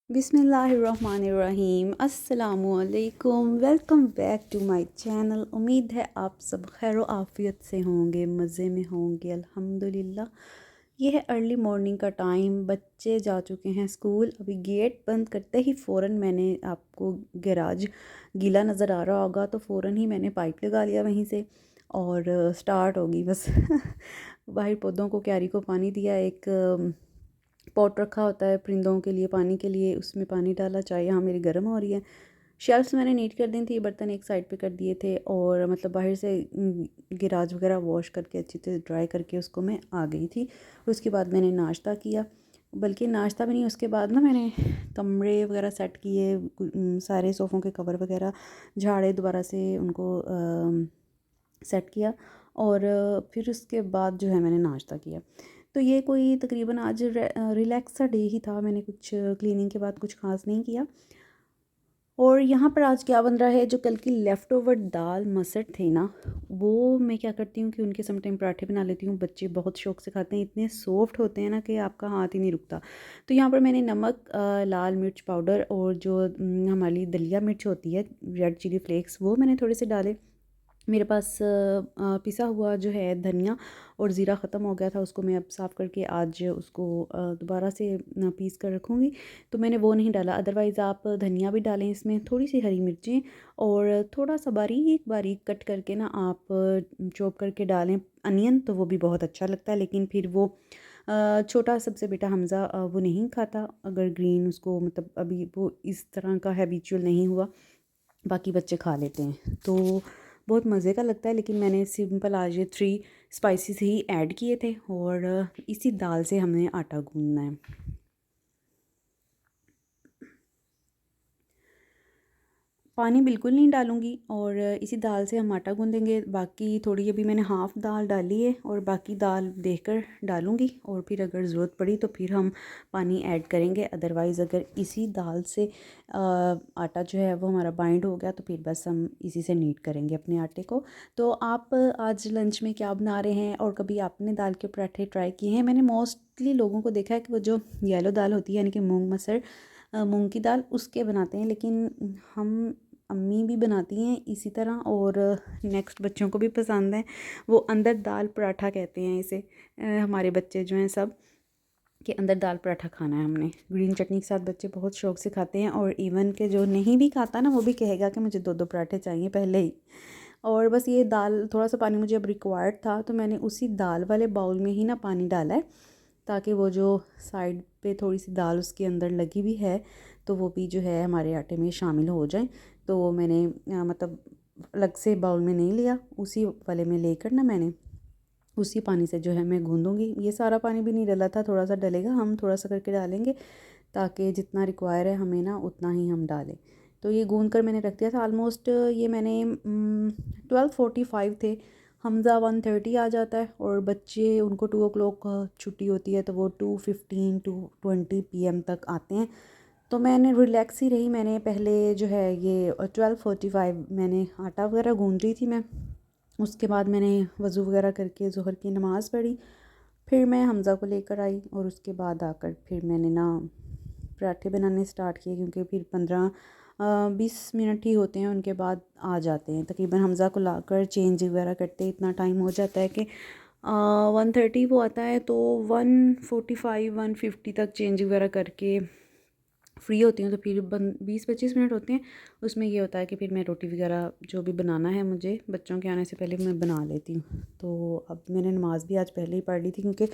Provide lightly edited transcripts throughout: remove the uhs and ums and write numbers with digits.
बिस्मिल्लाहिर्रहमानिर्रहीम अस्सलामुअलैकुम। Welcome back to my channel. उम्मीद है आप सब खैर आफ़ियत से होंगे, मज़े में होंगे अल्हम्दुलिल्लाह। ये है अर्ली मॉर्निंग का टाइम, बच्चे जा चुके हैं स्कूल। अभी गेट बंद करते ही फ़ौरन मैंने, आपको गैराज गीला नज़र आ रहा होगा, तो फ़ौरन ही मैंने पाइप लगा लिया वहीं से और स्टार्ट होगी बस बाहर पौधों को, क्यारी को पानी दिया। एक पॉट रखा होता है परिंदों के लिए पानी के लिए, उसमें पानी डाला। चाय यहाँ मेरी गर्म हो रही है। शेल्फ्स मैंने नीट कर दी थी, बर्तन एक साइड पे कर दिए थे और मतलब बाहर से गिराज वगैरह वॉश करके अच्छी तरह ड्राई करके उसको मैं आ गई थी। उसके बाद मैंने नाश्ता किया, बल्कि नाश्ता भी नहीं, उसके बाद ना मैंने कमरे वगैरह सेट किए, सारे सोफ़ों के कवर वगैरह झाड़े, दोबारा से उनको सेट किया और फिर उसके बाद जो है मैंने नाश्ता किया। तो ये कोई तकरीबन आज रिलैक्स सा डे ही था। मैंने कुछ क्लीनिंग के बाद कुछ ख़ास नहीं किया। और यहाँ पर आज क्या बन रहा है, जो कल की लेफ़्ट ओवर दाल मसर थे ना, वो मैं क्या करती हूँ कि उनके समटाइम पराठे बना लेती हूँ। बच्चे बहुत शौक़ से खाते हैं, इतने सॉफ्ट होते हैं ना कि आपका हाथ ही नहीं रुकता। तो यहाँ पर मैंने नमक, लाल मिर्च पाउडर और जो हमारी दलिया मिर्च होती है, रेड चिली फ्लेक्स, वो मैंने थोड़े से डाले। मेरे पास पिसा हुआ जो है धनिया और ज़ीरा ख़त्म हो गया था, उसको मैं अब साफ़ करके आज उसको दोबारा से पीस कर रखूँगी, तो मैंने वो नहीं डाला। अदरवाइज़ आप धनिया भी डालें इसमें, थोड़ी सी हरी मिर्चें और थोड़ा सा बारीक बारीक कट करके ना आप चॉप करके डालें अनियन, तो वो भी बहुत अच्छा लगता है। लेकिन फिर वो छोटा सबसे बेटा हमज़ा वो नहीं खाता, अगर ग्रीन उसको मतलब अभी वो इस तरह का हैबिचुअल नहीं हुआ, बाकी बच्चे खा लेते हैं तो बहुत मज़े का लगता है। लेकिन मैंने सिंपल आज ये 3 स्पाइसेस ही ऐड किए थे और इसी दाल से हमने आटा गूँदना है। पानी बिल्कुल नहीं डालूँगी और इसी दाल से हम आटा गूँदेंगे। बाकी थोड़ी अभी मैंने हाफ़ दाल डाली है और बाकी दाल देखकर डालूँगी और फिर अगर ज़रूरत पड़ी तो फिर हम पानी ऐड करेंगे। अदरवाइज़ अगर इसी दाल से आटा जो है वो हमारा बाइंड हो गया तो फिर बस हम इसी से नीट करेंगे अपने आटे को। तो आप आज लंच में क्या बना रहे हैं और कभी आपने दाल के पराठे ट्राई किए हैं? मैंने मोस्टली लोगों को देखा है कि वो जो येलो दाल होती है, यानी कि मूँग मसर, मूँग की दाल, उसके बनाते हैं। लेकिन हम अम्मी भी बनाती हैं इसी तरह और नेक्स्ट बच्चों को भी पसंद है। वो अंदर दाल पराठा कहते हैं इसे। हमारे बच्चे जो हैं सब, कि अंदर दाल पराठा खाना है हमने, ग्रीन चटनी के साथ बच्चे बहुत शौक से खाते हैं। और इवन के जो नहीं भी खाता ना, वो भी कहेगा कि मुझे 2-2 पराठे चाहिए पहले ही। और बस ये दाल, थोड़ा सा पानी मुझे अब रिक्वायर्ड था तो मैंने उसी दाल वाले बाउल में ही ना पानी डाला है, ताकि वो जो साइड पे थोड़ी सी दाल उसके अंदर लगी भी है तो वो भी जो है हमारे आटे में शामिल हो जाए। तो मैंने मतलब अलग से बाउल में नहीं लिया, उसी वाले में लेकर ना मैंने उसी पानी से जो है मैं गूँधूँगी। ये सारा पानी भी नहीं डला था, थोड़ा सा डलेगा, हम थोड़ा सा करके डालेंगे ताकि जितना रिक्वायर है हमें ना उतना ही हम डालें। तो ये गूँध कर मैंने रख दिया था। ऑलमोस्ट ये मैंने 12:45 थे। हमज़ा 1:30 आ जाता है और बच्चे, उनको 2 o'clock छुट्टी होती है तो वो 2:15 टू 20 PM तक आते हैं। तो मैंने रिलैक्स ही रही। मैंने पहले जो है ये 12:45 मैंने आटा वगैरह गूँध रही थी मैं। उसके बाद मैंने वज़ू वगैरह करके ज़ोहर की नमाज़ पढ़ी, फिर मैं हमज़ा को लेकर आई और उसके बाद आकर फिर मैंने ना पराठे बनाने स्टार्ट किए, क्योंकि फिर 15-20 मिनट ही होते हैं, उनके बाद आ जाते हैं। तकरीबन हमज़ा को लाकर चेंज वगैरह करते इतना टाइम हो जाता है कि 1:30 वो आता है, तो 1:45-1:50 तक चेंज वगैरह करके फ्री होती हूँ। तो फिर 20-25 मिनट होते हैं, उसमें ये होता है कि फिर मैं रोटी वगैरह जो भी बनाना है मुझे बच्चों के आने से पहले मैं बना लेती हूँ। तो अब मैंने नमाज़ भी आज पहले ही पढ़ ली थी, क्योंकि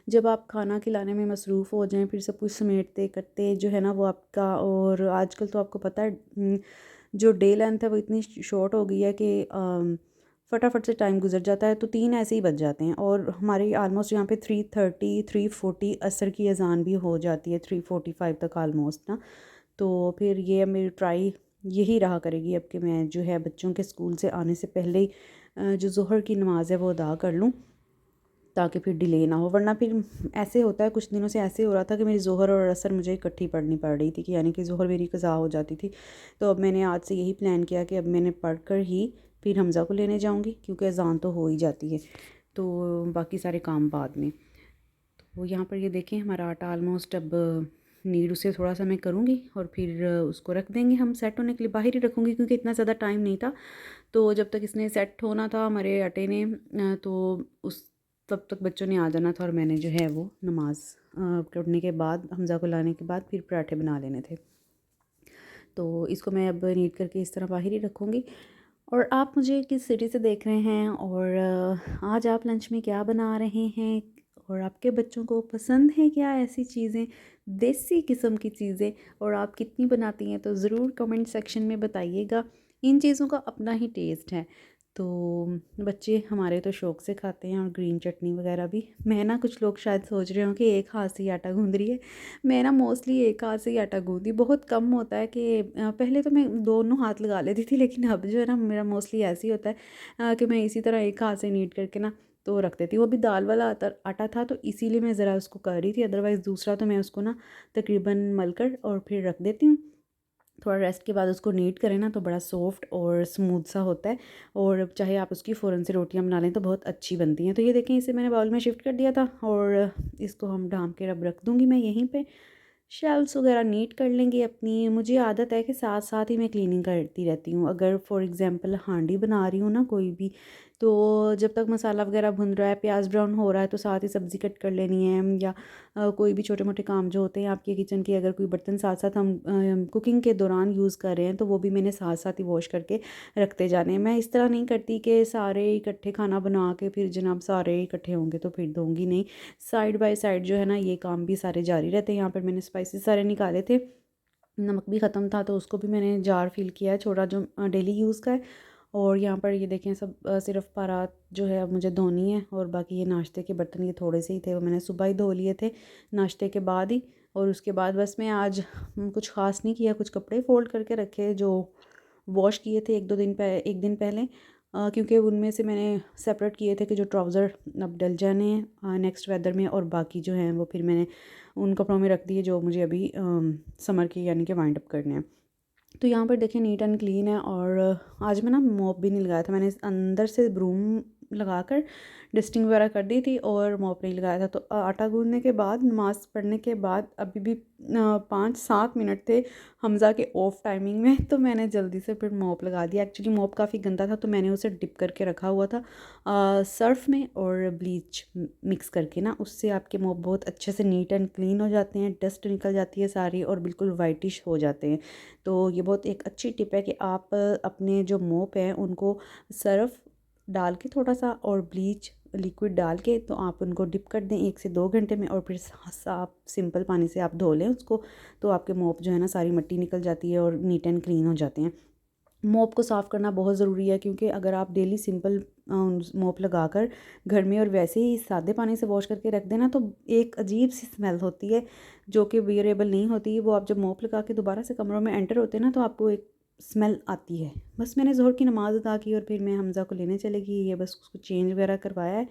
जब आप खाना खिलाने में मसरूफ़ हो जाएं, फिर सब कुछ समेटते करते जो है ना वो आपका, और आजकल तो आपको पता है जो डे लेंथ है वो इतनी शॉर्ट हो गई है कि फटाफट से टाइम गुजर जाता है। तो 3 ऐसे ही बज जाते हैं और हमारी आलमोस्ट यहाँ पे 3:30 3:40 असर की अजान भी हो जाती है, 3:45 तक आलमोस्ट ना। तो फिर ये मेरी ट्राई यही रहा करेगी अब कि मैं जो है बच्चों के स्कूल से आने से पहले ही जो ज़ोहर की नमाज़ है वो अदा कर लूँ, ताकि फिर डिले ना हो। वरना फिर ऐसे होता है, कुछ दिनों से ऐसे हो रहा था कि मेरी ज़ोहर और असर मुझे इकट्ठी पढ़नी पड़ रही थी, कि यानी कि ज़ोहर मेरी कज़ा हो जाती थी। तो अब मैंने आज से यही प्लान किया कि अब मैंने पढ़ कर ही फिर हमज़ा को लेने जाऊँगी, क्योंकि अज़ान तो हो ही जाती है, तो बाकी सारे काम बाद में। तो यहाँ पर ये देखें, हमारा आटा ऑलमोस्ट अब नीड उसे थोड़ा सा मैं करूँगी और फिर उसको रख देंगे हम सेट होने के लिए। बाहर ही रखूँगी क्योंकि इतना ज़्यादा टाइम नहीं था, तो जब तक इसने सेट होना था हमारे आटे ने तो उस तब तक बच्चों ने आ जाना था और मैंने जो है वो नमाज़ पढ़ने के बाद, हमज़ा को लाने के बाद फिर पराठे बना लेने थे। तो इसको मैं अब नीट करके इस तरह बाहर ही रखूँगी। और आप मुझे किस सिटी से देख रहे हैं और आज आप लंच में क्या बना रहे हैं, और आपके बच्चों को पसंद है क्या ऐसी चीज़ें, देसी किस्म की चीज़ें, और आप कितनी बनाती हैं, तो ज़रूर कमेंट सेक्शन में बताइएगा। इन चीज़ों का अपना ही टेस्ट है। तो बच्चे हमारे तो शौक़ से खाते हैं, और ग्रीन चटनी वगैरह भी। मैं ना, कुछ लोग शायद सोच रहे हो कि एक हाथ से ही आटा गूँध रही है। मैं ना मोस्टली एक हाथ से ही आटा गूँथती, बहुत कम होता है कि पहले तो मैं दोनों हाथ लगा लेती थी, लेकिन अब जो है ना मेरा मोस्टली ऐसे ही होता है कि मैं इसी तरह एक हाथ से नीट करके ना तो रख देती हूँ। वो भी दाल वाला आटा था, तो इसीलिए मैं ज़रा उसको कर रही थी, अदरवाइज़ दूसरा तो मैं उसको ना तकरीबन मलकर और फिर रख देती हूँ। थोड़ा रेस्ट के बाद उसको नीट करें ना तो बड़ा सॉफ्ट और स्मूथ सा होता है, और चाहे आप उसकी फ़ौरन से रोटियां बना लें तो बहुत अच्छी बनती हैं। तो ये देखें, इसे मैंने बाउल में शिफ्ट कर दिया था, और इसको हम ढाँप के अब रख दूँगी मैं यहीं पे। शेल्फ्स वगैरह नीट कर लेंगे अपनी। मुझे आदत है कि साथ साथ ही मैं क्लीनिंग करती रहती हूँ। अगर फॉर एग्ज़ाम्पल हांडी बना रही हूँ ना कोई भी, तो जब तक मसाला वगैरह भुन रहा है, प्याज ब्राउन हो रहा है, तो साथ ही सब्ज़ी कट कर लेनी है, या कोई भी छोटे मोटे काम जो होते हैं आपके किचन के, अगर कोई बर्तन साथ साथ हम कुकिंग के दौरान यूज़ कर रहे हैं, तो वो भी मैंने साथ साथ ही वॉश करके रखते जाने हैं। मैं इस तरह नहीं करती कि सारे इकट्ठे खाना बना के फिर जनाब सारे इकट्ठे होंगे तो फिर दूँगी नहीं। साइड बाय साइड जो है ना ये काम भी सारे जारी रहते हैं। यहाँ पर मैंने स्पाइसेस सारे निकाले थे, नमक भी ख़त्म था, तो उसको भी मैंने जार फिल किया है छोटा, जो डेली यूज़ का है। और यहाँ पर ये देखें, सब सिर्फ़ परात जो है अब मुझे धोनी है, और बाकी ये नाश्ते के बर्तन ये थोड़े से ही थे, वो मैंने सुबह ही धो लिए थे नाश्ते के बाद ही। और उसके बाद बस मैं आज कुछ ख़ास नहीं किया, कुछ कपड़े फ़ोल्ड करके रखे जो वॉश किए थे एक दिन पहले, क्योंकि उनमें से मैंने सेपरेट किए थे कि जो ट्राउज़र अब डल जाने हैं नेक्स्ट वेदर में, और बाकी जो हैं वो फिर मैंने उन कपड़ों में रख दिए जो मुझे अभी समर के यानी कि वाइंड अप करने हैं। तो यहाँ पर देखिए नीट एंड क्लीन है। और आज मैं ना मॉप भी नहीं लगाया था, मैंने अंदर से ब्रूम लगाकर डस्टिंग वगैरह कर दी थी और मॉप नहीं लगाया था। तो आटा गूंदने के बाद, नमाज़ पढ़ने के बाद अभी भी 5-7 मिनट थे हमज़ा के ऑफ टाइमिंग में, तो मैंने जल्दी से फिर मॉप लगा दिया। एक्चुअली मॉप काफ़ी गंदा था, तो मैंने उसे डिप करके रखा हुआ था सर्फ़ में और ब्लीच मिक्स करके ना, उससे आपके मॉप बहुत अच्छे से नीट एंड क्लीन हो जाते हैं, डस्ट निकल जाती है सारी और बिल्कुल वाइटिश हो जाते हैं। तो ये बहुत एक अच्छी टिप है कि आप अपने जो मोप हैं उनको सर्फ़ डाल के थोड़ा सा और ब्लीच लिक्विड डाल के, तो आप उनको डिप कर दें 1 से 2 घंटे में, और फिर साफ सिंपल पानी से आप धो लें उसको, तो आपके मोप जो है ना सारी मिट्टी निकल जाती है और नीट एंड क्लीन हो जाते हैं। मोप को साफ़ करना बहुत ज़रूरी है, क्योंकि अगर आप डेली सिंपल मोप लगाकर घर में और वैसे ही सादे पानी से वॉश करके रख देना, तो एक अजीब सी स्मेल होती है जो कि बियरेबल नहीं होती। वो आप जब मोप लगा के दोबारा से कमरों में एंटर होते हैं ना, तो आपको एक स्मेल आती है। बस मैंने ज़ोहर की नमाज़ अदा की और फिर मैं हमज़ा को लेने चली गई, ये बस उसको चेंज वगैरह करवाया है।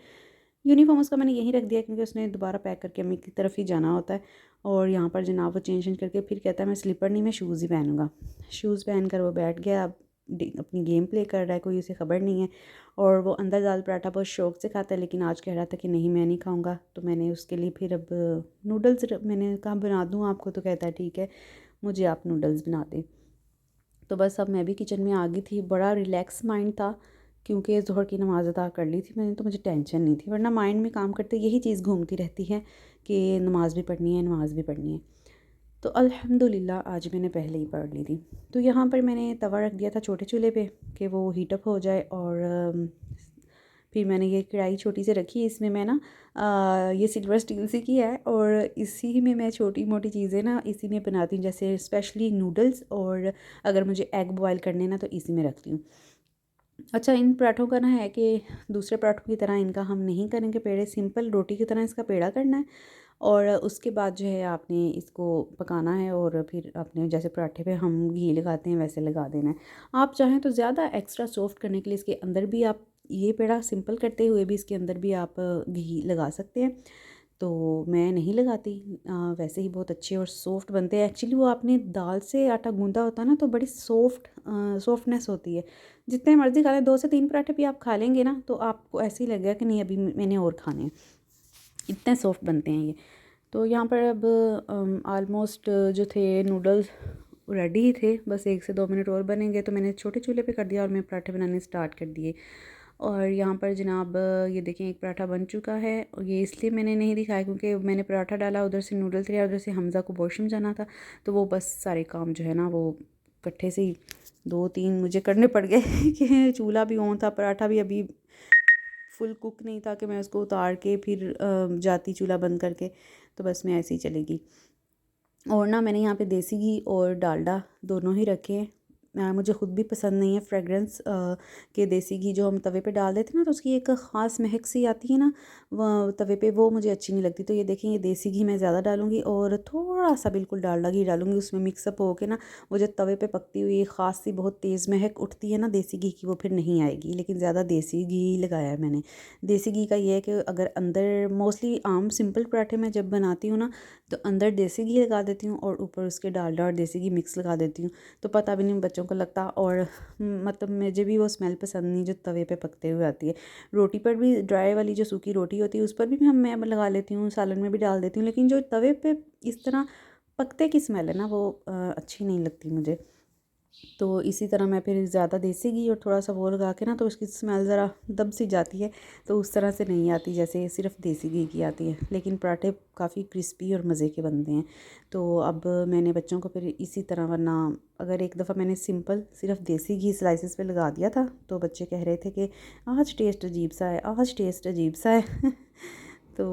यूनिफॉर्म उसका मैंने यहीं रख दिया क्योंकि उसने दोबारा पैक करके अम्मी की तरफ ही जाना होता है। और यहाँ पर जनाब वो चेंज करके फिर कहता है मैं स्लीपर नहीं, मैं शूज़ ही पहनूंगा। शूज़ पहन कर वो बैठ गया, अब अपनी गेम प्ले कर रहा है, कोई उसे ख़बर नहीं है। और वो अंदर दाल पराठा बहुत शौक़ से खाता है, लेकिन आज कह रहा था कि नहीं मैं नहीं खाऊंगा, तो मैंने उसके लिए फिर अब नूडल्स मैंने कहा बना दूँ आपको, तो कहता है ठीक है मुझे आप नूडल्स बना दें। तो बस अब मैं भी किचन में आ गई थी, बड़ा रिलैक्स माइंड था क्योंकि ज़ोहर की नमाज़ अदा कर ली थी मैंने, तो मुझे टेंशन नहीं थी। वरना माइंड में काम करते यही चीज़ घूमती रहती है कि नमाज़ भी पढ़नी है, नमाज़ भी पढ़नी है। तो अल्हम्दुलिल्लाह आज मैंने पहले ही पढ़ ली थी। तो यहाँ पर मैंने तवा रख दिया था छोटे चूल्हे पे कि वो हीटअप हो जाए, और फिर मैंने ये कढ़ाई छोटी सी रखी, इसमें मैं ना ये सिल्वर स्टील से की है, और इसी में मैं छोटी मोटी चीज़ें ना इसी में बनाती हूँ, जैसे स्पेशली नूडल्स, और अगर मुझे एग बॉयल करने ना तो इसी में रखती हूँ। अच्छा, इन पराठों का ना है कि दूसरे पराठों की तरह इनका हम नहीं करेंगे पेड़े, सिंपल रोटी की तरह इसका पेड़ा करना है, और उसके बाद जो है आपने इसको पकाना है, और फिर आपने जैसे पराठे पे हम घी लगाते हैं वैसे लगा देना है। आप चाहें तो ज़्यादा एक्स्ट्रा सॉफ्ट करने के लिए इसके अंदर भी आप ये पेड़ा सिंपल करते हुए भी इसके अंदर भी आप घी लगा सकते हैं, तो मैं नहीं लगाती। वैसे ही बहुत अच्छे और सॉफ्ट बनते हैं। एक्चुअली वो आपने दाल से आटा गूंदा होता है ना, तो बड़ी सॉफ्टनेस होती है। जितने मर्ज़ी खा लें, 2 से 3 पराठे भी आप खा लेंगे ना, तो आपको ऐसे ही लगेगा कि नहीं अभी मैंने और खाने हैं, इतने सॉफ्ट बनते हैं ये। तो यहाँ पर अब आलमोस्ट जो थे नूडल्स रेडी ही थे, बस 1 से 2 मिनट और बनेंगे। तो मैंने छोटे चूल्हे पे कर दिया और मैं पराठे बनाने स्टार्ट कर दिए। और यहाँ पर जनाब ये देखें एक पराठा बन चुका है। और ये इसलिए मैंने नहीं दिखाया क्योंकि मैंने पराठा डाला, उधर से नूडल तैयार, उधर से हमज़ा को वॉशरूम जाना था, तो वो बस सारे काम जो है ना वो इकट्ठे से ही 2-3 मुझे करने पड़ गए कि चूल्हा भी ऑन था, पराठा भी अभी फुल कुक नहीं था कि मैं उसको उतार के फिर जाती चूल्हा बंद करके, तो बस मैं ऐसे ही चलेगी। और ना मैंने यहाँ पे देसी घी और डालडा दोनों ही रखे हैं। मुझे ख़ुद भी पसंद नहीं है फ्रेगरेंस के देसी घी जो हम तवे पे डाल देते हैं ना, तो उसकी एक ख़ास महक सी आती है ना तवे पे, वो मुझे अच्छी नहीं लगती। तो ये देखें, ये देसी घी मैं ज़्यादा डालूँगी और थोड़ा सा बिल्कुल डालडा घी डालूँगी, उसमें मिक्सअप हो के ना वो जब तवे पे पकती हुई ख़ास सी बहुत तेज़ महक उठती है ना देसी घी की, वो फिर नहीं आएगी। लेकिन ज़्यादा देसी घी लगाया है मैंने। देसी घी का ये है कि अगर अंदर मोस्टली आम सिंपल पराठे में जब बनाती हूँ ना, तो अंदर देसी घी लगा देती हूँ और ऊपर उसके डालडा और देसी घी मिक्स लगा देती हूँ, तो पता भी नहीं बच्चों को लगता। और मतलब मुझे भी वो स्मेल पसंद नहीं जो तवे पे पकते हुए आती है। रोटी पर भी ड्राई वाली जो सूखी रोटी होती है उस पर भी मैं लगा लेती हूँ, सालन में भी डाल देती हूँ, लेकिन जो तवे पे इस तरह पकते की स्मेल है ना वो अच्छी नहीं लगती मुझे। तो इसी तरह मैं फिर ज़्यादा देसी घी और थोड़ा सा वो लगा के ना, तो उसकी स्मेल ज़रा दब सी जाती है, तो उस तरह से नहीं आती जैसे सिर्फ देसी घी की आती है। लेकिन पराठे काफ़ी क्रिस्पी और मज़े के बनते हैं। तो अब मैंने बच्चों को फिर इसी तरह, वरना अगर एक दफ़ा मैंने सिंपल सिर्फ देसी घी स्लाइसेस पे लगा दिया था तो बच्चे कह रहे थे कि आज टेस्ट अजीब सा है, आज टेस्ट अजीब सा है तो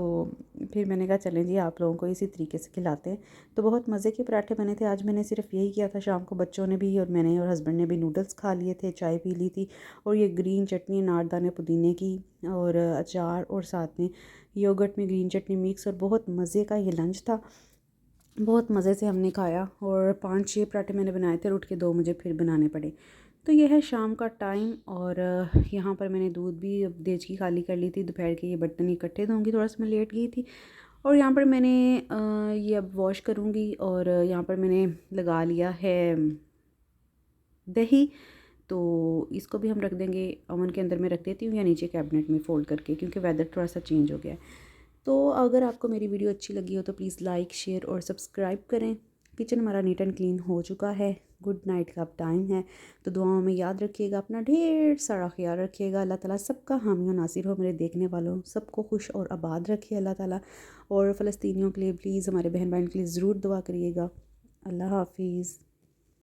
फिर मैंने कहा चलें जी, आप लोगों को इसी तरीके से खिलाते हैं। तो बहुत मज़े के पराठे बने थे आज। मैंने सिर्फ यही किया था, शाम को बच्चों ने भी और मैंने और हस्बैंड ने भी नूडल्स खा लिए थे, चाय पी ली थी, और ये ग्रीन चटनी नारदाने पुदीने की और अचार, और साथ में योगर्ट में ग्रीन चटनी मिक्स, और बहुत मज़े का ये लंच था। बहुत मज़े से हमने खाया और 5-6 पराठे मैंने बनाए थे और उठ के 2 मुझे फिर बनाने पड़े। तो ये है शाम का टाइम। और यहाँ पर मैंने दूध भी देज की खाली कर ली थी। दोपहर के ये बर्तन इकट्ठे धोंगी, थोड़ा सा मैं लेट गई थी। और यहाँ पर मैंने ये अब वॉश करूँगी। और यहाँ पर मैंने लगा लिया है दही, तो इसको भी हम रख देंगे ओवन के अंदर। मैं रख देती हूँ या नीचे कैबिनेट में फ़ोल्ड करके, क्योंकि वेदर थोड़ा सा चेंज हो गया है। तो अगर आपको मेरी वीडियो अच्छी लगी हो तो प्लीज़ लाइक, शेयर और सब्सक्राइब करें। किचन हमारा नीट एंड क्लीन हो चुका है। गुड नाइट का अब टाइम है, तो दुआओं में याद रखिएगा, अपना ढेर सारा ख्याल रखिएगा। अल्लाह ताला सबका हामी और नासिर हो, मेरे देखने वालों सबको खुश और आबाद रखिए अल्लाह ताला। और फ़लस्तीनियों के लिए प्लीज़, हमारे बहन भाइयों के लिए ज़रूर दुआ करिएगा। अल्लाह हाफिज़।